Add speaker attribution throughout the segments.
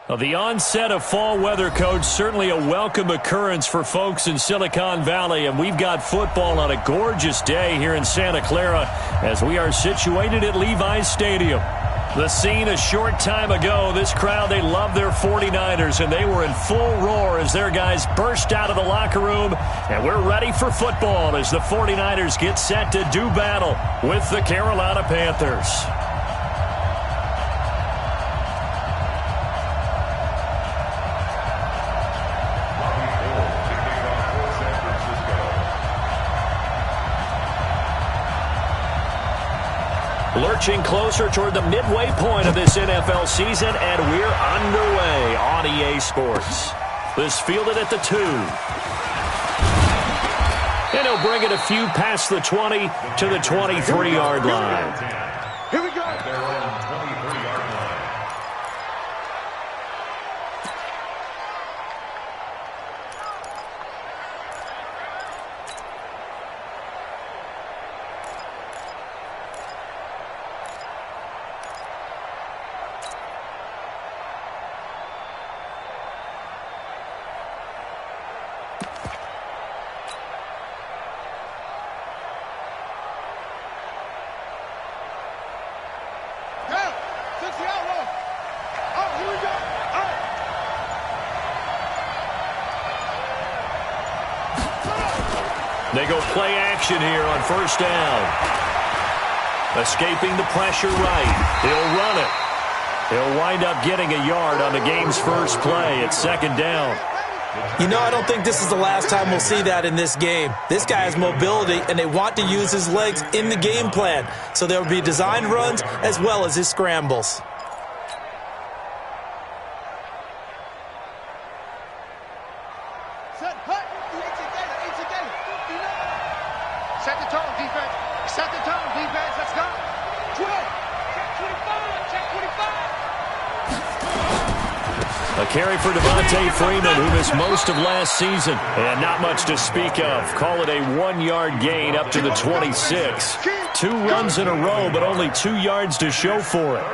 Speaker 1: Well, the onset of fall weather, Coach, certainly a welcome occurrence for folks in Silicon Valley, and we've got football on a gorgeous day here in Santa Clara as we are situated at Levi's Stadium. The scene a short time ago, this crowd, they love their 49ers, and they were in full roar as their guys burst out of the locker room, and we're ready for football as the 49ers get set to do battle with the Carolina Panthers. Lurching closer toward the midway point of this NFL season, and we're underway on EA Sports. This fielded at the 2. And he'll bring it a few past the 20 to the 23-yard line.
Speaker 2: Here we go.
Speaker 1: They go play action here on first down. Escaping the pressure right. He'll run it. He'll wind up getting a yard on the game's first play at second down.
Speaker 3: You know, I don't think this is the last time we'll see that in this game. This guy has mobility, and they want to use his legs in the game plan. So there will be designed runs as well as his scrambles.
Speaker 2: Set the tone, defense. Set the tone, defense. Let's go. 12. Check 25. Check 25.
Speaker 1: A carry for Devontae Freeman, who missed most of last season. And not much to speak of. Call it a 1-yard gain up to the 26. 2 runs in a row, but only 2 yards to show for it.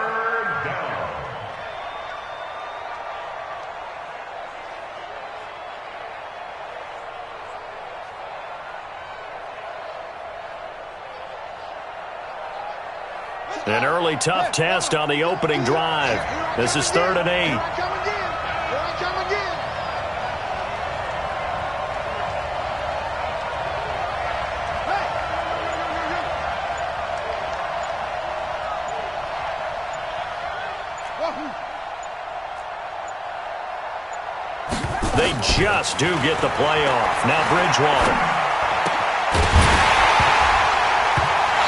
Speaker 1: An early tough test on the opening drive. This is 3rd and 8. They just do get the play off. Now Bridgewater.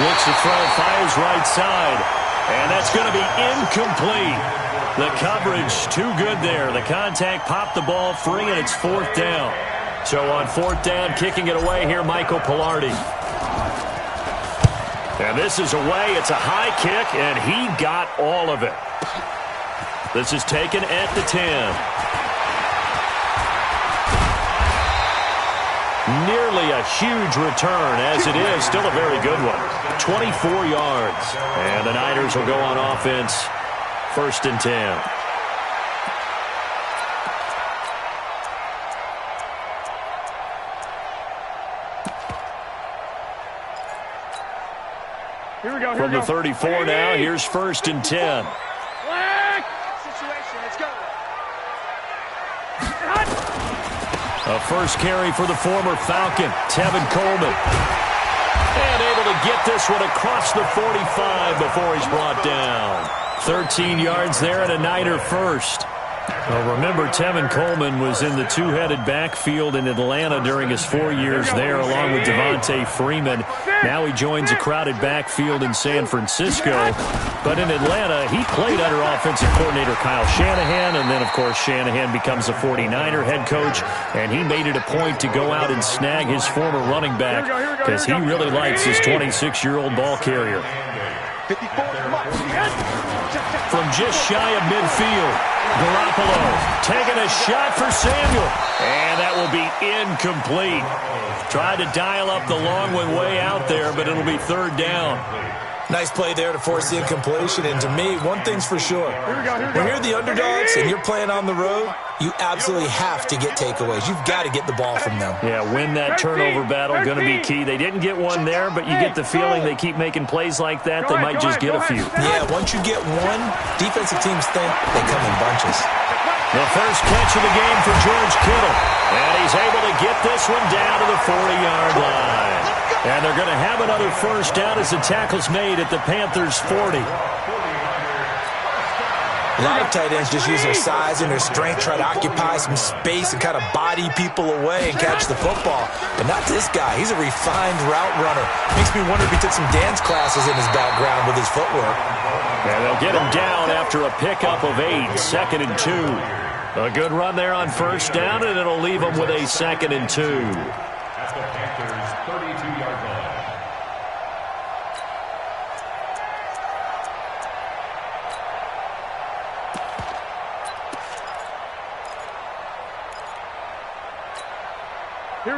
Speaker 1: Looks to throw, fires right side, and that's going to be incomplete. The coverage too good there. The contact popped the ball free, and it's 4th down. So on 4th down, kicking it away here, Michael Pilardi. And this is away. It's a high kick, and he got all of it. This is taken at the 10. Nearly a huge return, as it is. Still a very good one. 24 yards. And the Niners will go on offense. 1st and 10.
Speaker 2: Here we go.
Speaker 1: From the 34 now, here's 1st and 10.
Speaker 2: Situation. Let's go.
Speaker 1: A first carry for the former Falcon, Tevin Coleman. And able to get this one across the 45 before he's brought down. 13 yards there and a Niner first. Well, remember, Tevin Coleman was in the two-headed backfield in Atlanta during his 4 years there, along with Devontae Freeman. Now he joins a crowded backfield in San Francisco. But in Atlanta, he played under offensive coordinator Kyle Shanahan, and then, of course, Shanahan becomes a 49er head coach, and he made it a point to go out and snag his former running back because he really likes his 26-year-old ball carrier.
Speaker 2: 54.
Speaker 1: From just shy of midfield, Garoppolo taking a shot for Samuel. And that will be incomplete. Tried to dial up the long one way out there, but it'll be 3rd down.
Speaker 3: Nice play there to force the incompletion. And to me, one thing's for sure. When you're the underdogs and you're playing on the road, you absolutely have to get takeaways. You've got to get the ball from them.
Speaker 1: Yeah, win that turnover battle, going to be key. They didn't get one there, but you get the feeling they keep making plays like that, they might just get a few.
Speaker 3: Yeah, once you get one, defensive teams think they come in bunches.
Speaker 1: The first catch of the game for George Kittle. And he's able to get this one down to the 40-yard line. And they're going to have another first down as the tackle's made at the Panthers' 40.
Speaker 3: A lot of tight ends just use their size and their strength, try to occupy some space and kind of body people away and catch the football. But not this guy. He's a refined route runner. Makes me wonder if he took some dance classes in his background with his footwork.
Speaker 1: And they'll get him down after a pickup of 8, 2nd and 2. A good run there on first down, and it'll leave them with a 2nd and 2.
Speaker 4: At the Panthers' 32-yard line.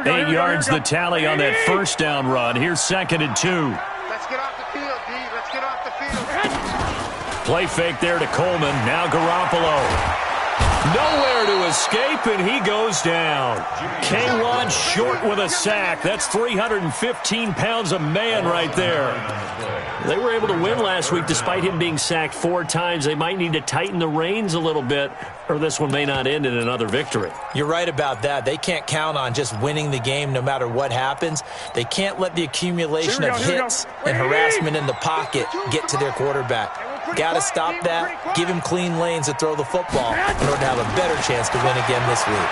Speaker 1: Eight yards the tally on that first down run. Here's 2nd and 2.
Speaker 2: Let's get off the field, D. Let's get off the field.
Speaker 1: Play fake there to Coleman. Now Garoppolo. Nowhere to escape, and he goes down. K1 short with a sack. That's 315 pounds a man right there. They were able to win last week despite him being sacked 4 times. They might need to tighten the reins a little bit, or this one may not end in another victory.
Speaker 3: You're right about that. They can't count on just winning the game no matter what happens. They can't let the accumulation of hits and harassment in the pocket get to their quarterback. Got to stop that, give him clean lanes to throw the football in order to have a better chance to win again this week.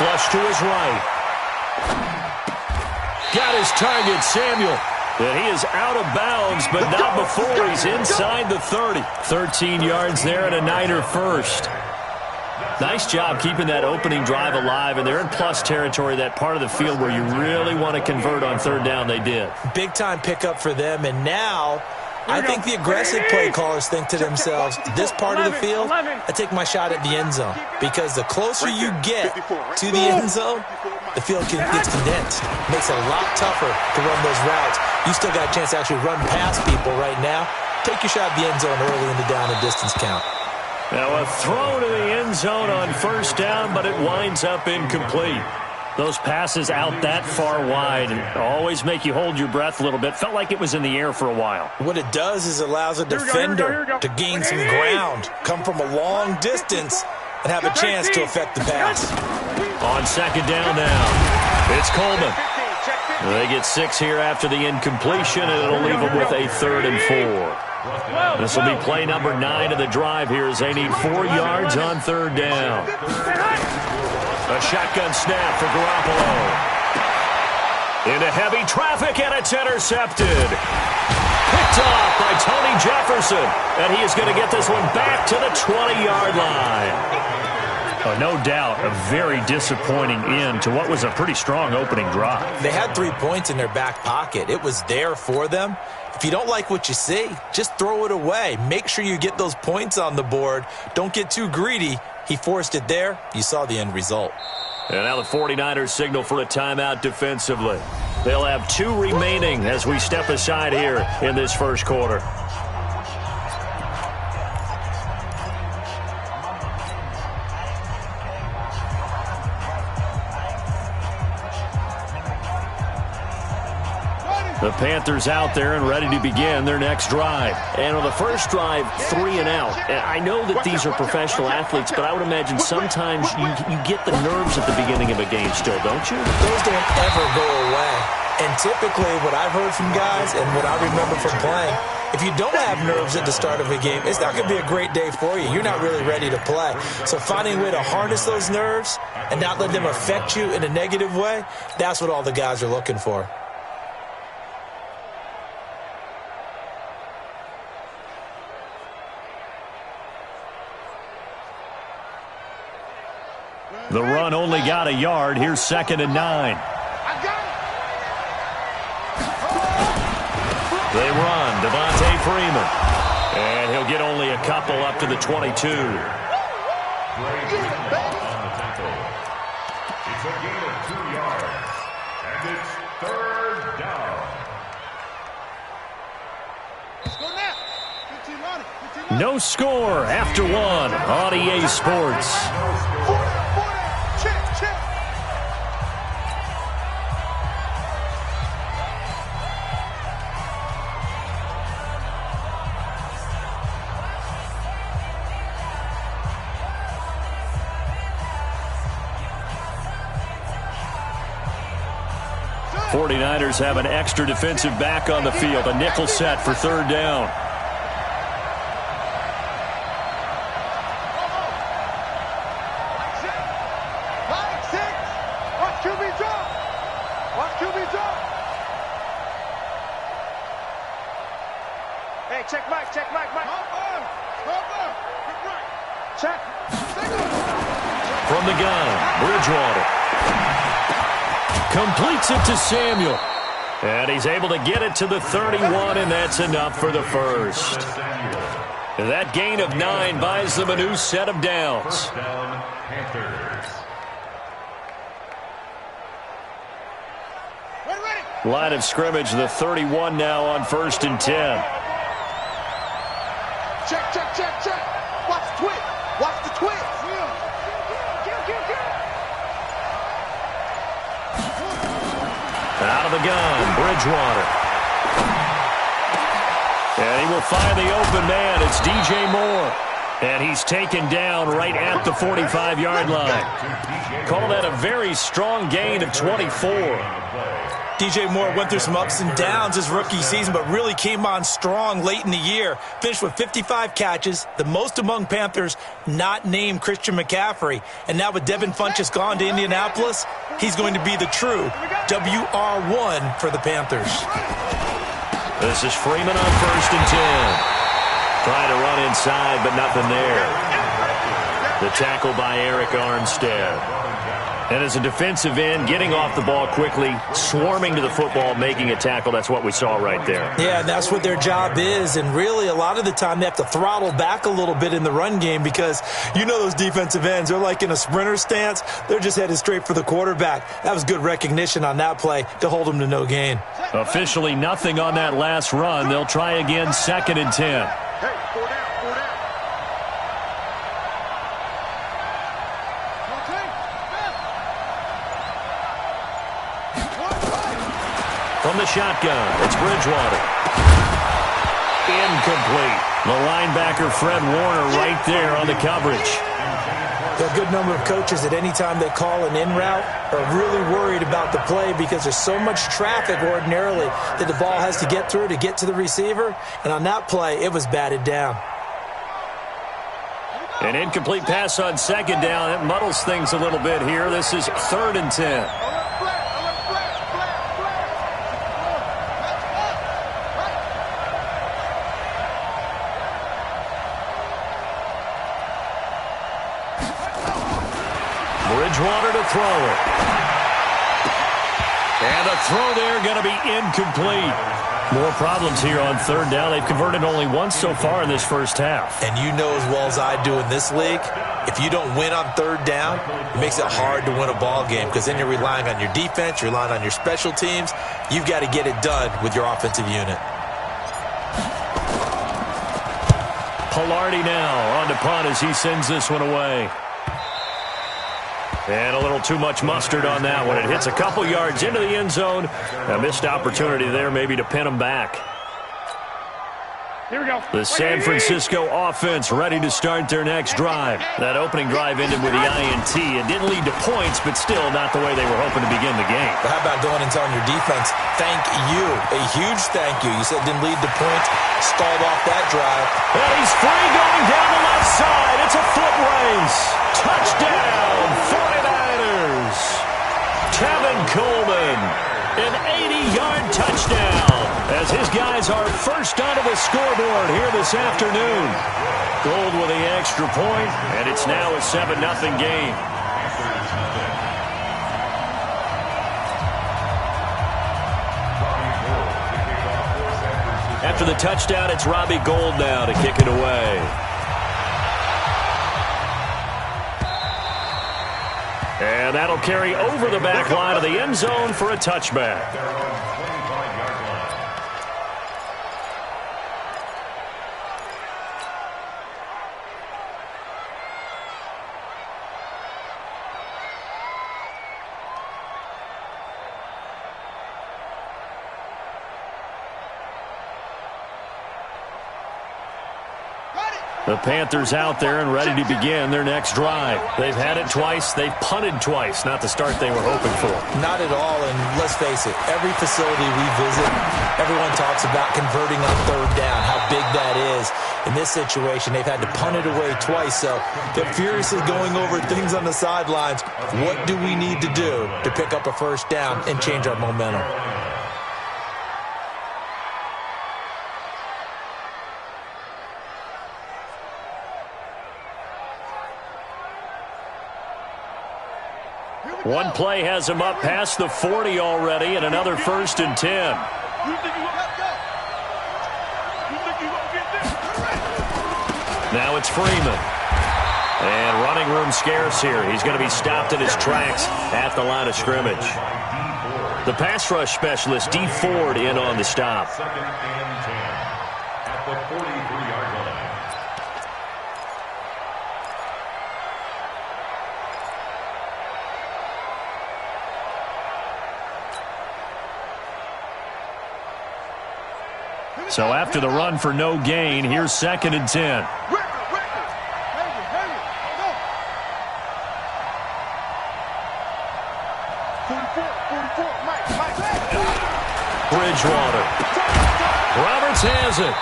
Speaker 1: Flush to his right. Got his target, Samuel. And he is out of bounds, but not before he's inside the 30. 13 yards there and a Niner first. Nice job keeping that opening drive alive, and they're in plus territory, that part of the field where you really want to convert on third down. They did.
Speaker 3: Big-time pickup for them, and now I think the aggressive play callers think to themselves, this part of the field, I take my shot at the end zone. Because the closer you get to the end zone, the field gets condensed. Makes it a lot tougher to run those routes. You still got a chance to actually run past people right now. Take your shot at the end zone early in the down and distance count.
Speaker 1: Now a throw to the end zone on first down, but it winds up incomplete. Those passes out that far wide always make you hold your breath a little bit. Felt like it was in the air for a while.
Speaker 3: What it does is it allows a defender to gain some ground, come from a long distance, and have a chance to affect the pass.
Speaker 1: On second down now, it's Coleman. They get 6 here after the incompletion, and it'll leave them with a 3rd and 4. This will be play number 9 of the drive here as they need 4 yards on third down. A shotgun snap for Garoppolo. Into heavy traffic, and it's intercepted. Picked off by Tony Jefferson, and he is going to get this one back to the 20-yard line. No doubt, a very disappointing end to what was a pretty strong opening drive.
Speaker 3: They had 3 points in their back pocket. It was there for them. If you don't like what you see, just throw it away. Make sure you get those points on the board. Don't get too greedy. He forced it there. You saw the end result.
Speaker 1: And now the 49ers signal for a timeout defensively. They'll have 2 remaining as we step aside here in this first quarter. The Panthers out there and ready to begin their next drive. And on the first drive, 3 and out. And I know that these are professional athletes, but I would imagine sometimes you get the nerves at the beginning of a game still, don't you?
Speaker 3: Those don't ever go away. And typically what I've heard from guys and what I remember from playing, if you don't have nerves at the start of a game, it's not going to be a great day for you. You're not really ready to play. So finding a way to harness those nerves and not let them affect you in a negative way, that's what all the guys are looking for.
Speaker 1: The run only got a yard. Here's 2nd and 9. They run. Devontae Freeman. And he'll get only a couple up to the 22.
Speaker 4: It's a gain of 2 yards. And it's 3rd down.
Speaker 1: No score after one on EA Sports.
Speaker 2: Check.
Speaker 1: 49ers have an extra defensive back on the field. A nickel set for third down.
Speaker 2: Hey, check Mike. Check.
Speaker 1: From the gun, Bridgewater. Completes it to Samuel. And he's able to get it to the 31, and that's enough for the first. That gain of 9 buys them a new set of downs. Line of scrimmage, the 31 now on 1st and 10.
Speaker 2: Check. Watch the twist. Watch the twist.
Speaker 1: Out of the gun, Bridgewater. And he will find the open man. It's DJ Moore. And he's taken down right at the 45-yard line. Call that a very strong gain of 24.
Speaker 3: DJ Moore went through some ups and downs his rookie season, but really came on strong late in the year. Finished with 55 catches, the most among Panthers not named Christian McCaffrey. And now with Devin Funchess gone to Indianapolis, he's going to be the true WR1 for the Panthers.
Speaker 1: This is Freeman on 1st and 10. Trying to run inside, but nothing there. The tackle by Eric Armstead. And as a defensive end, getting off the ball quickly, swarming to the football, making a tackle, that's what we saw right there.
Speaker 3: Yeah, and that's what their job is. And really, a lot of the time, they have to throttle back a little bit in the run game because you know those defensive ends, they're like in a sprinter stance. They're just headed straight for the quarterback. That was good recognition on that play to hold them to no gain.
Speaker 1: Officially nothing on that last run. They'll try again, 2nd and 10.
Speaker 2: Hey, 4 down.
Speaker 1: From the shotgun, it's Bridgewater. Incomplete. The linebacker, Fred Warner, right there on the coverage.
Speaker 3: There are a good number of coaches at any time they call an in route are really worried about the play because there's so much traffic ordinarily that the ball has to get through to get to the receiver. And on that play, it was batted down.
Speaker 1: An incomplete pass on 2nd down. It muddles things a little bit here. This is 3rd and 10. Bridgewater to throw it. And a throw there going to be incomplete. More problems here on 3rd down. They've converted only once so far in this first half.
Speaker 3: And you know as well as I do in this league, if you don't win on 3rd down, it makes it hard to win a ball game because then you're relying on your defense, you're relying on your special teams. You've got to get it done with your offensive unit.
Speaker 1: Pilardi now on to punt as he sends this one away. And a little too much mustard on that one. It hits a couple yards into the end zone. A missed opportunity there maybe to pin him back.
Speaker 2: Here we go.
Speaker 1: The San Francisco offense ready to start their next drive. That opening drive ended with the INT. It didn't lead to points, but still not the way they were hoping to begin the game.
Speaker 3: But how about going and telling your defense, thank you, a huge thank you. You said it didn't lead to points, stalled off that drive.
Speaker 1: And he's free going down the left side. It's a foot race. Touchdown, 49ers. Tevin Coleman, an 80-yard touchdown. As his guys are first onto the scoreboard here this afternoon. Gold with the extra point, and it's now a 7-0 game. After the touchdown, it's Robbie Gould now to kick it away. And that'll carry over the back line of the end zone for a touchback. The Panthers out there and ready to begin their next drive. They've had it twice. They've punted twice. Not the start they were hoping for.
Speaker 3: Not at all, and let's face it, every facility we visit, everyone talks about converting on third down, how big that is. In this situation, they've had to punt it away twice, so they're furiously going over things on the sidelines. What do we need to do to pick up a first down and change our momentum?
Speaker 1: One play has him up past the 40 already, and another 1st and 10. Now it's Freeman. And running room scarce here. He's going to be stopped in his tracks at the line of scrimmage. The pass rush specialist, D. Ford, in on the stop.
Speaker 4: 2nd and 10 at the 43-yard line.
Speaker 1: So after the run for no gain, here's 2nd and 10. Bridgewater. Roberts has it.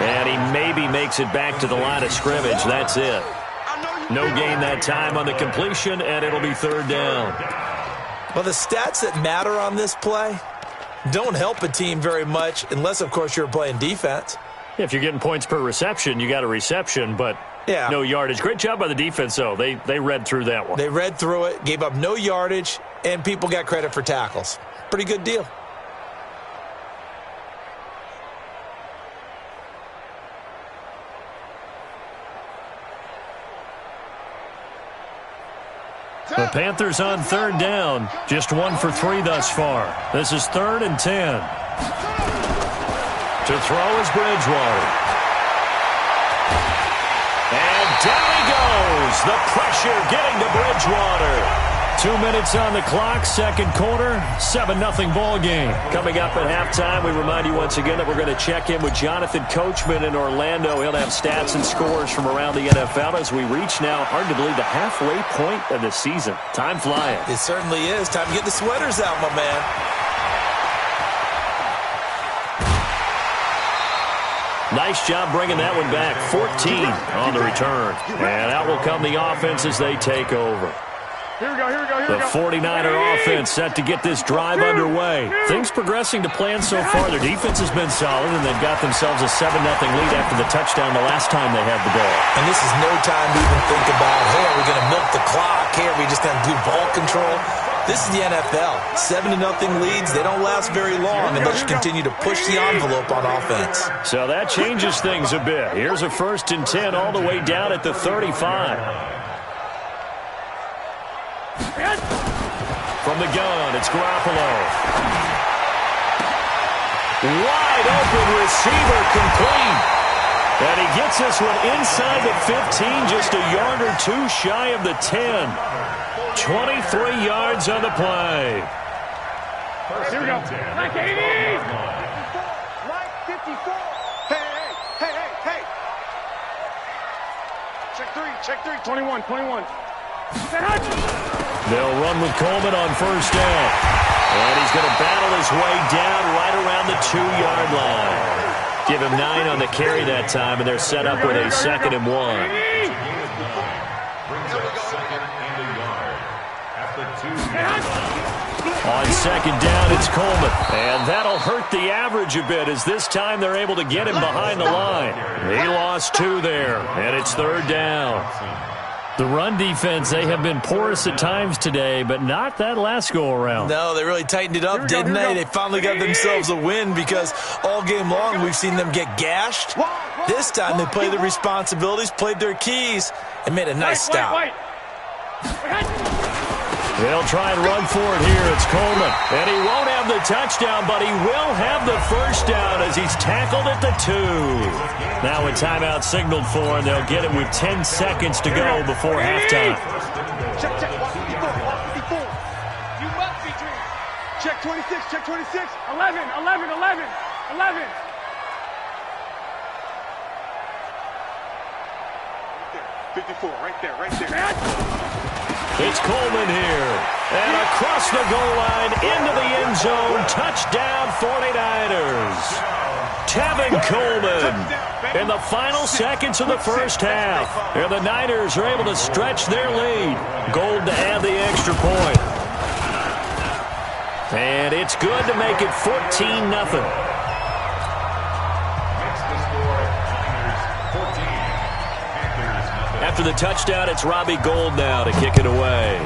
Speaker 1: And he maybe makes it back to the line of scrimmage. That's it. No gain that time on the completion, and it'll be 3rd down.
Speaker 3: Well, the stats that matter on this play don't help a team very much unless, of course, you're playing defense.
Speaker 1: If you're getting points per reception, you got a reception, but no yardage. Great job by the defense, though. They read through that one.
Speaker 3: They read through it, gave up no yardage, and people got credit for tackles. Pretty good deal.
Speaker 1: The Panthers on 3rd down. Just 1 for 3 thus far. This is 3rd and 10. To throw is Bridgewater. And down he goes. The pressure getting to Bridgewater. 2 minutes on the clock, 2nd quarter, 7-0 ball game. Coming up at halftime, we remind you once again that we're going to check in with Jonathan Coachman in Orlando. He'll have stats and scores from around the NFL as we reach now, hard to believe, the halfway point of the season. Time flying.
Speaker 3: It certainly is. Time to get the sweaters out, my man.
Speaker 1: Nice job bringing that one back. 14 on the return. And out will come the offense as they take over.
Speaker 2: Here we go.
Speaker 1: The 49er offense set to get this drive underway. Things progressing to plan so far. Their defense has been solid, and they've got themselves a 7-0 lead after the touchdown the last time they had the ball.
Speaker 3: And this is no time to even think about, hey, are we going to milk the clock? Hey, are we just going to do ball control? This is the NFL. 7-0 leads, they don't last very long unless you continue to push the envelope on offense.
Speaker 1: So that changes things a bit. Here's a 1st and 10 all the way down at the 35. From the gun, it's Garoppolo. Wide open receiver complete. And he gets this one inside the 15, just a yard or 2 shy of the 10. 23 yards on the play.
Speaker 2: Here we go. Like 80. Like 54. Hey. Check 3. 21.
Speaker 1: They'll run with Coleman on 1st down. And he's going to battle his way down right around the 2-yard line. Give him 9 on the carry that time, and they're set up with a 2nd and 1. On 2nd down, it's Coleman. And that'll hurt the average a bit as this time they're able to get him behind the line. He lost 2 there, and it's 3rd down. The run defense, they have been porous at times today, but not that last go-around.
Speaker 3: No, they really tightened it up, didn't they? They finally got themselves a win because all game long we've seen them get gashed. This time they played the responsibilities, played their keys, and made a nice stop.
Speaker 1: They'll try and run for it here. It's Coleman. And he won't have the touchdown, but he will have the 1st down as he's tackled at the 2. Now a timeout signaled for, and they'll get it with 10 seconds to go before halftime.
Speaker 2: Check. You must be dreaming. Check 26. 11. 54, right there, right there.
Speaker 1: It's Coleman here. And across the goal line, into the end zone. Touchdown, 49ers. Tevin Coleman in the final seconds of the first half. And the Niners are able to stretch their lead. Gold to add the extra point. And it's good to make it 14-0. After the touchdown, it's Robbie Gould now to kick it away.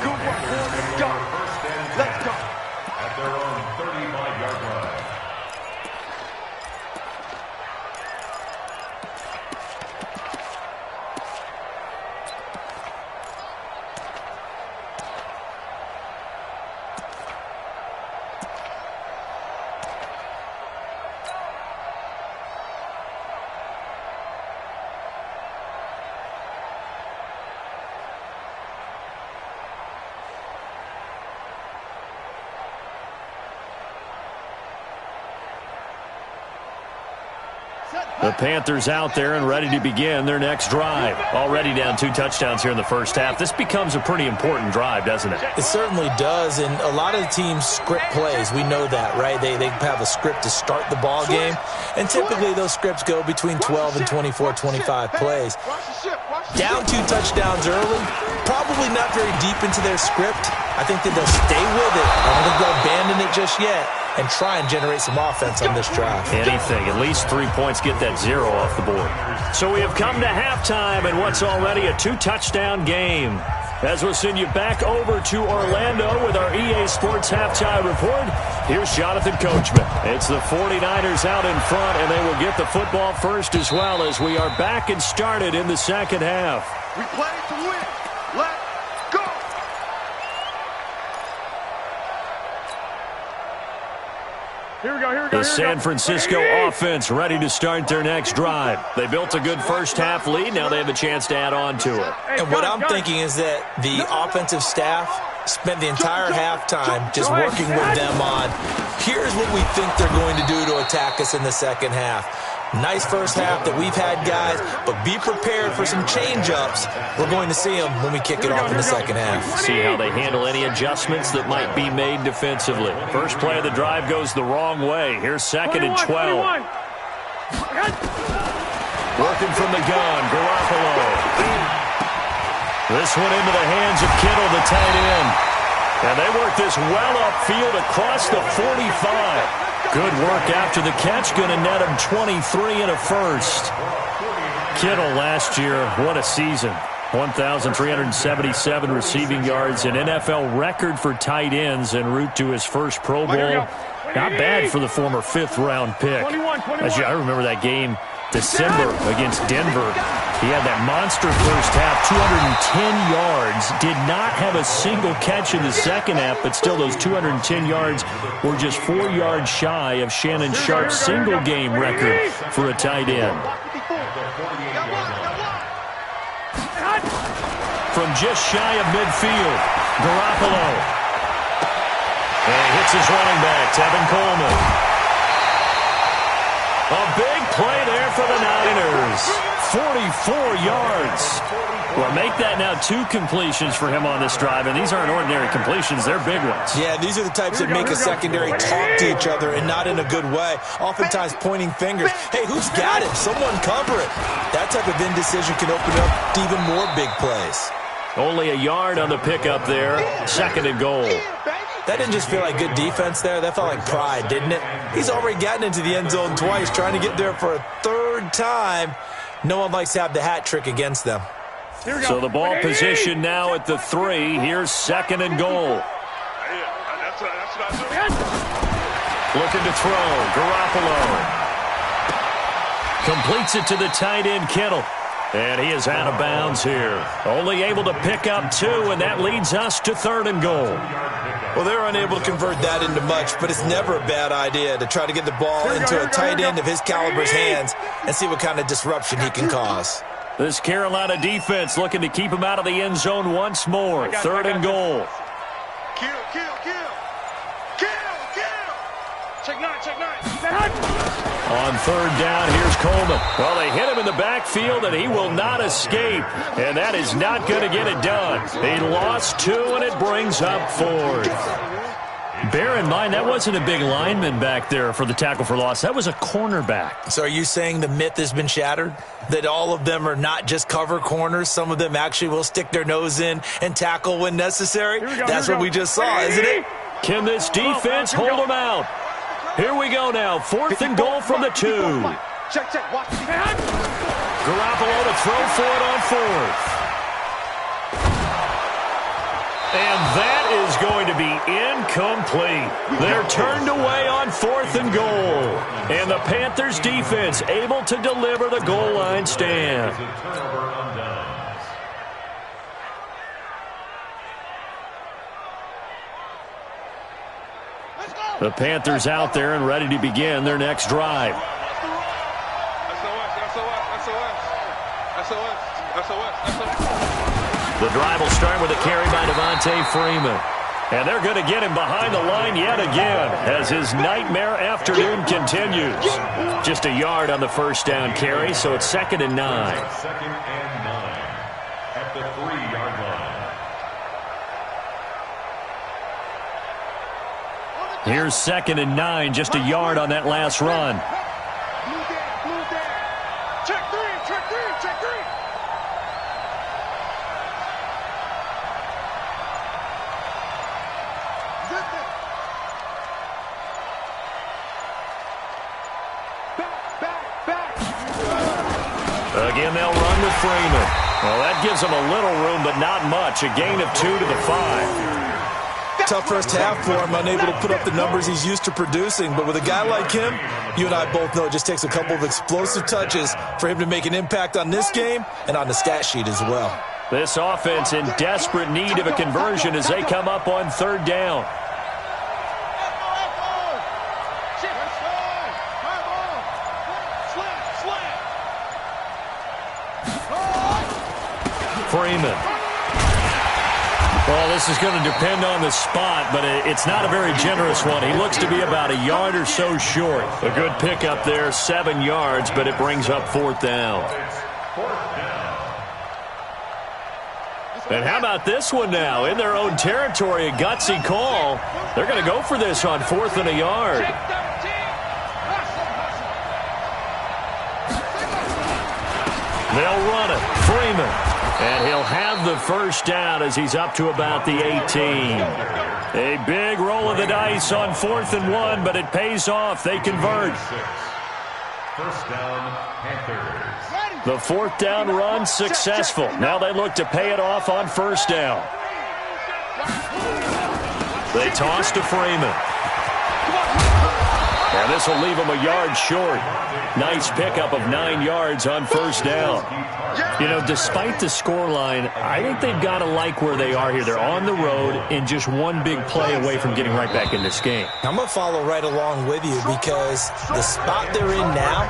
Speaker 2: Good work, let's go. Let's go.
Speaker 4: At their own 35-yard line.
Speaker 1: The Panthers out there and ready to begin their next drive. Already down 2 touchdowns here in the first half. This becomes a pretty important drive, doesn't it?
Speaker 3: It certainly does, and a lot of the teams script plays. We know that, right? They have a script to start the ball game, and typically those scripts go between 12 and 24, 25 plays. Down 2 touchdowns early, probably not very deep into their script. I think that they'll stay with it. I don't think they'll abandon it just yet and try and generate some offense on this drive.
Speaker 1: Anything, at least 3 points, get that 0 off the board. So we have come to halftime in what's already a 2-touchdown game. As we'll send you back over to Orlando with our EA Sports Halftime Report, here's Jonathan Coachman. It's the 49ers out in front, and they will get the football first as well as we are back and started in the second half.
Speaker 2: We play to win. Let's go. Here we go.
Speaker 1: The San Francisco offense ready to start their next drive. They built a good first half lead. Now they have a chance to add on to it.
Speaker 3: And what I'm thinking is that the offensive staff spent the entire halftime just working with them on, here's what we think they're going to do to attack us in the second half. Nice first half that we've had, guys, but be prepared for some change-ups. We're going to see them when we kick it off in the second half.
Speaker 1: See how they handle any adjustments that might be made defensively. First play of the drive goes the wrong way. Here's 2nd and 12. Working from the gun, Garoppolo. This one into the hands of Kittle, the tight end. And they work this well upfield across the 45. Good work after the catch. Going to net him 23 and a first. Kittle last year, what a season. 1,377 receiving yards, an NFL record for tight ends en route to his first Pro Bowl. Not bad for the former 5th-round pick. I remember that game, December against Denver. He had that monster first half, 210 yards. Did not have a single catch in the second half, but still those 210 yards were just 4 yards shy of Shannon Sharp's single-game record for a tight end. From just shy of midfield, Garoppolo. And he hits his running back, Tevin Coleman. A big play there for the Niners. 44 yards. Well, make that now 2 completions for him on this drive, and these aren't ordinary completions. They're big ones.
Speaker 3: Yeah, these are the types that make a secondary talk to each other and not in a good way. Oftentimes pointing fingers. Hey, who's got it? Someone cover it. That type of indecision can open up to even more big plays.
Speaker 1: Only a yard on the pickup there. 2nd and goal.
Speaker 3: That didn't just feel like good defense there. That felt like pride, didn't it? He's already gotten into the end zone twice, trying to get there for a 3rd time. No one likes to have the hat trick against them.
Speaker 1: So the ball position now at the 3. Here's 2nd and goal. Looking to throw. Garoppolo. Completes it to the tight end, Kittle. And he is out of bounds here. Only able to pick up 2, and that leads us to 3rd and goal.
Speaker 3: Well, they're unable to convert that into much, but it's never a bad idea to try to get the ball into a tight end of his caliber's hands and see what kind of disruption he can cause.
Speaker 1: This Carolina defense looking to keep him out of the end zone once more. 3rd and goal.
Speaker 2: Kill. Check nine.
Speaker 1: On third down, here's Coleman. Well, they hit him in the backfield, and he will not escape. And that is not going to get it done. He lost 2, and it brings up 4th. Bear in mind, that wasn't a big lineman back there for the tackle for loss. That was a cornerback.
Speaker 3: So are you saying the myth has been shattered? That all of them are not just cover corners? Some of them actually will stick their nose in and tackle when necessary? That's what we just saw, isn't it?
Speaker 1: Can this defense hold them out? Here we go now. 4th and goal from the 2.
Speaker 2: Check. Watch the defense.
Speaker 1: Garoppolo to throw for it on 4th. And that is going to be incomplete. They're turned away on 4th and goal. And the Panthers defense able to deliver the goal line stand. The Panthers out there and ready to begin their next drive. The drive will start with a carry by Devontae Freeman. And they're going to get him behind the line yet again as his nightmare afternoon continues. Just a yard on the first down carry, so it's 2nd and 9.
Speaker 4: 2nd and 9 at the 3-yard line.
Speaker 1: Here's 2nd and 9, just a yard on that last run.
Speaker 2: Blue there. Check three. Back.
Speaker 1: Again, they'll run with Freeman. Well, that gives them a little room, but not much. A gain of 2 to the 5.
Speaker 3: Tough first half for him, unable to put up the numbers he's used to producing. But with a guy like him, you and I both know it just takes a couple of explosive touches for him to make an impact on this game and on the stat sheet as well.
Speaker 1: This offense in desperate need of a conversion as they come up on 3rd down. Freeman. Well, this is going to depend on the spot, but it's not a very generous one. He looks to be about a yard or so short. A good pickup there, 7 yards, but it brings up 4th down. And how about this one now? In their own territory, a gutsy call. They're going to go for this on 4th and a yard. They'll run it. Freeman. And he'll have the first down as he's up to about the 18. A big roll of the dice on 4th and 1, but it pays off. They convert.
Speaker 4: First down, Panthers.
Speaker 1: The 4th down run successful. Now they look to pay it off on 1st down. They toss to Freeman. And this will leave him a yard short. Nice pickup of 9 yards on 1st down. You know, despite the scoreline, I think they've got to like where they are here. They're on the road and just one big play away from getting right back in this game.
Speaker 3: I'm going to follow right along with you because the spot they're in now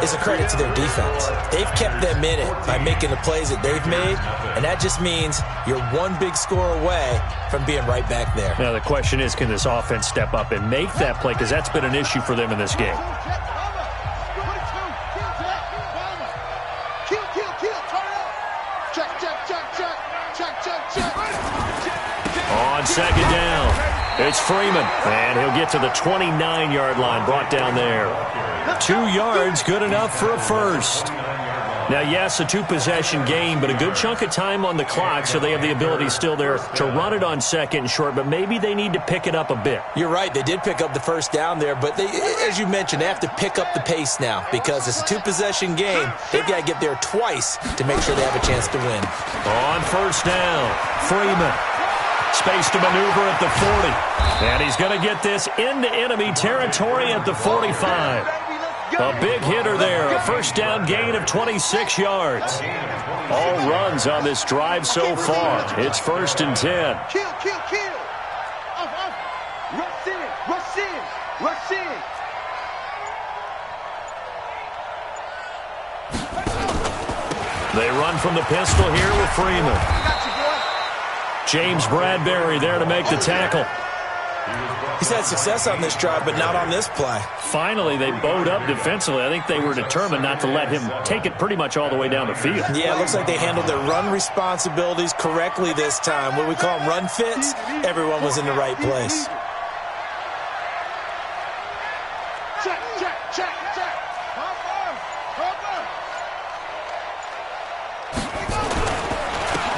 Speaker 3: is a credit to their defense. They've kept them in it by making the plays that they've made, and that just means you're one big score away from being right back there.
Speaker 1: Now, the question is, can this offense step up and make that play? Because that's been an issue for them in this game. On 2nd down, it's Freeman, and he'll get to the 29-yard line, brought down there. 2 yards, good enough for a first. Now, yes, a 2-possession game, but a good chunk of time on the clock, so they have the ability still there to run it on 2nd and short, but maybe they need to pick it up a bit.
Speaker 3: You're right. They did pick up the first down there, but they, as you mentioned, they have to pick up the pace now because it's a 2-possession game. They've got to get there twice to make sure they have a chance to win.
Speaker 1: On 1st down, Freeman. Space to maneuver at the 40. And he's going to get this into enemy territory at the 45. A big hitter there. A 1st down gain of 26 yards. All runs on this drive so far. It's 1st and 10.
Speaker 2: Kill. Rush in.
Speaker 1: They run from the pistol here with Freeman. James Bradbury there to make the tackle.
Speaker 3: He's had success on this drive, but not on this play.
Speaker 1: Finally, they bowed up defensively. I think they were determined not to let him take it pretty much all the way down the field.
Speaker 3: Yeah, it looks like they handled their run responsibilities correctly this time. What we call them run fits, everyone was in the right place.
Speaker 2: Check, check, check, check.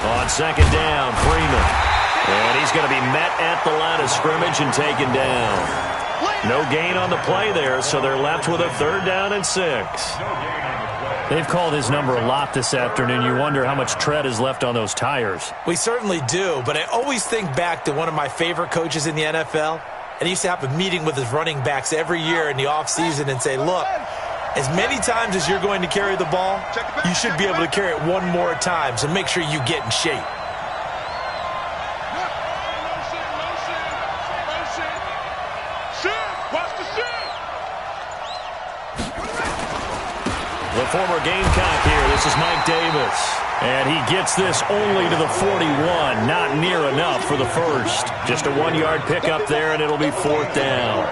Speaker 1: On second down, Freeman. And he's going to be met at the line of scrimmage and taken down. No gain on the play there, so they're left with a 3rd down and 6.
Speaker 5: They've called his number a lot this afternoon. You wonder how much tread is left on those tires.
Speaker 3: We certainly do, but I always think back to one of my favorite coaches in the NFL, and he used to have a meeting with his running backs every year in the offseason and say, look, as many times as you're going to carry the ball, you should be able to carry it one more time, so make sure you get in shape.
Speaker 1: The former Gamecock here. This is Mike Davis. And he gets this only to the 41. Not near enough for the first. Just a 1-yard pickup there, and it'll be 4th down.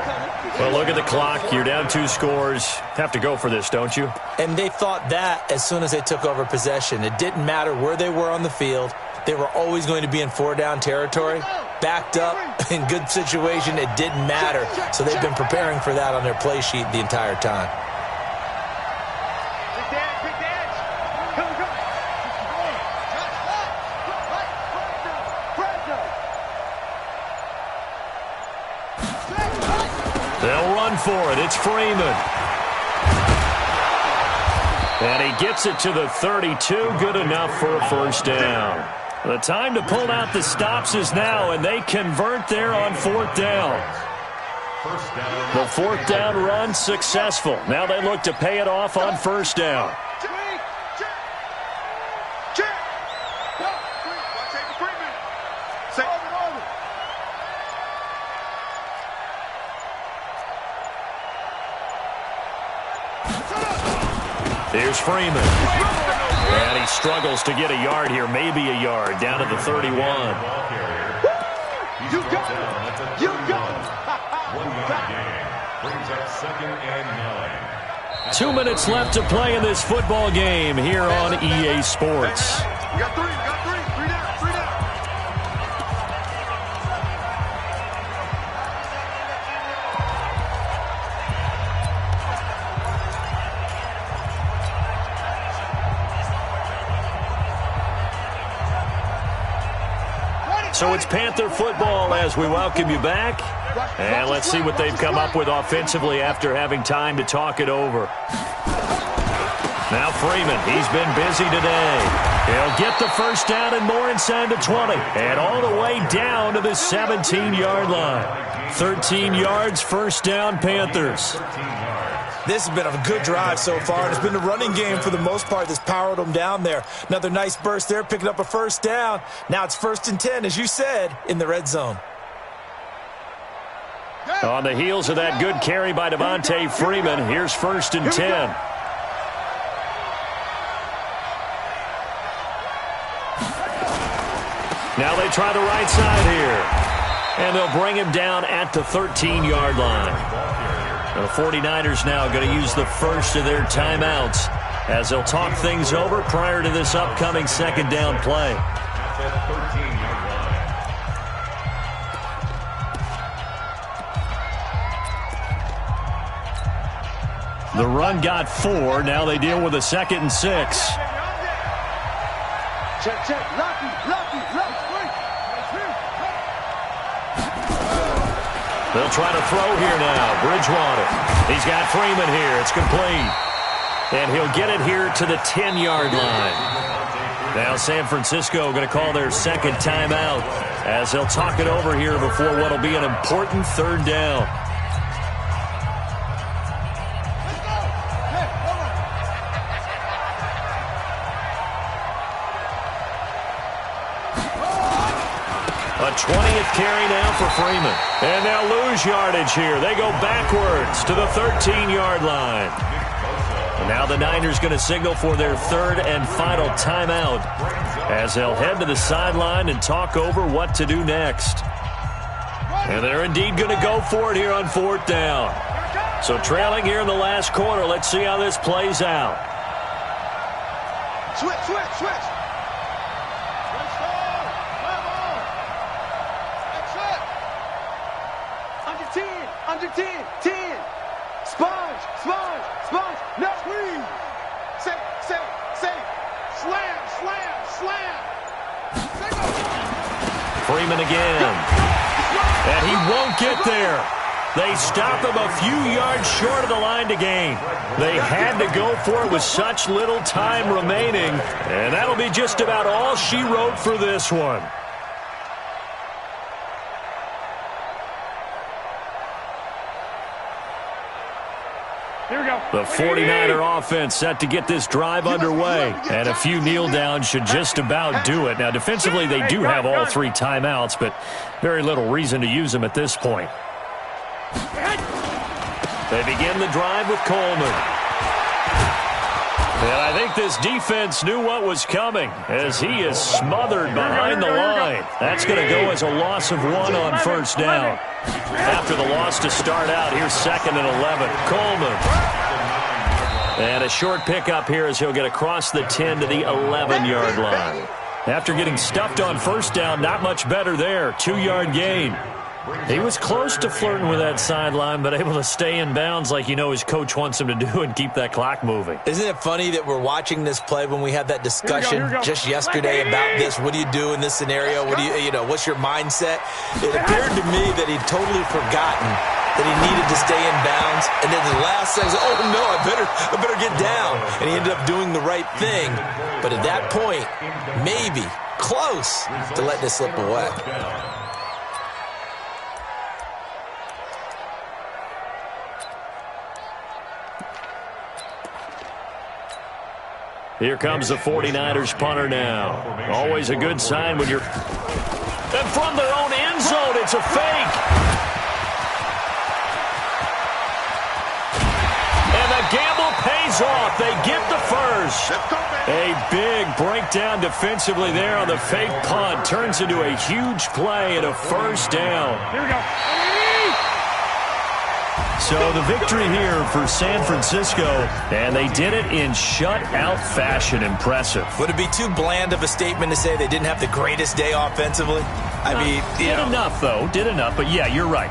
Speaker 1: Well, look at the clock. You're down 2 scores. Have to go for this, don't you?
Speaker 3: And they thought that as soon as they took over possession. It didn't matter where they were on the field. They were always going to be in 4-down territory. Backed up, in good situation, it didn't matter. So they've been preparing for that on their play sheet the entire time.
Speaker 1: They'll run for it. It's Freeman. And he gets it to the 32. Good enough for a 1st down. The time to pull out the stops is now, and they convert there on 4th down. The 4th down run successful. Now they look to pay it off on 1st down. Here's Freeman. And he struggles to get a yard here, maybe a yard, down to the 31.
Speaker 2: You got it. You got it.
Speaker 4: 1-yard gain. Brings up 2nd and 9.
Speaker 1: 2 minutes left to play in this football game here on EA Sports.
Speaker 2: You got 3. You got 3. 3 down. 3 down.
Speaker 1: So it's Panther football as we welcome you back. And let's see what they've come up with offensively after having time to talk it over. Now Freeman, he's been busy today. He'll get the 1st down and more inside the 20. And all the way down to the 17-yard line. 13 yards, 1st down, Panthers.
Speaker 3: This has been a good drive so far, and it's been the running game for the most part that's powered them down there. Another nice burst there, picking up a 1st down. Now it's 1st and 10, as you said, in the red zone.
Speaker 1: On the heels of that good carry by Devontae Freeman, here's 1st and 10. Now they try the right side here. And they'll bring him down at the 13-yard line. The 49ers now going to use the first of their timeouts as they'll talk things over prior to this upcoming 2nd down play. The run got 4. Now they deal with a 2nd and 6.
Speaker 2: Check, check. Lucky.
Speaker 1: They'll try to throw here now. Bridgewater. He's got Freeman here. It's complete. And he'll get it here to the 10-yard line. Now San Francisco going to call their 2nd timeout as they'll talk it over here before what will be an important 3rd down. A 20th carry now for Freeman. And they'll lose yardage here. They go backwards to the 13-yard line. And now the Niners going to signal for their 3rd and final timeout as they'll head to the sideline and talk over what to do next. And they're indeed going to go for it here on 4th down. So trailing here in the last quarter. Let's see how this plays out.
Speaker 2: Switch. Under 10. 10. Sponge. No. Squeeze. Safe. Slam.
Speaker 1: Freeman again. And he won't get there. They stop him a few yards short of the line to gain. They had to go for it with such little time remaining. And that'll be just about all she wrote for this one. The 49er offense set to get this drive underway. And a few kneel downs should just about do it. Now, defensively, they do have all 3 timeouts, but very little reason to use them at this point. They begin the drive with Coleman. And I think this defense knew what was coming as he is smothered behind the line. That's going to go as a loss of 1 on 1st down. After the loss to start out, here's 2nd and 11. Coleman. And a short pickup here as he'll get across the 10 to the 11-yard line. After getting stuffed on 1st down, not much better there. 2-yard gain. He was close to flirting with that sideline, but able to stay in bounds like you know his coach wants him to do and keep that clock moving.
Speaker 3: Isn't it funny that we're watching this play when we had that discussion just yesterday about this? What do you do in this scenario? What do what's your mindset? It appeared to me that he'd totally forgotten that he needed to stay in bounds, and then the last second, oh no, I better get down. And he ended up doing the right thing. But at that point, maybe close to letting it slip away.
Speaker 1: Here comes the 49ers punter now. Always a good sign when you're... And from their own end zone, it's a fake. And the gamble pays off. They get the first. A big breakdown defensively there on the fake punt. Turns into a huge play and a 1st down.
Speaker 5: Here we go.
Speaker 1: So the victory here for San Francisco, and they did it in shutout fashion. Impressive.
Speaker 3: Would it be too bland of a statement to say they didn't have the greatest day offensively? I mean,
Speaker 1: did enough, though. Did enough, but yeah, you're right.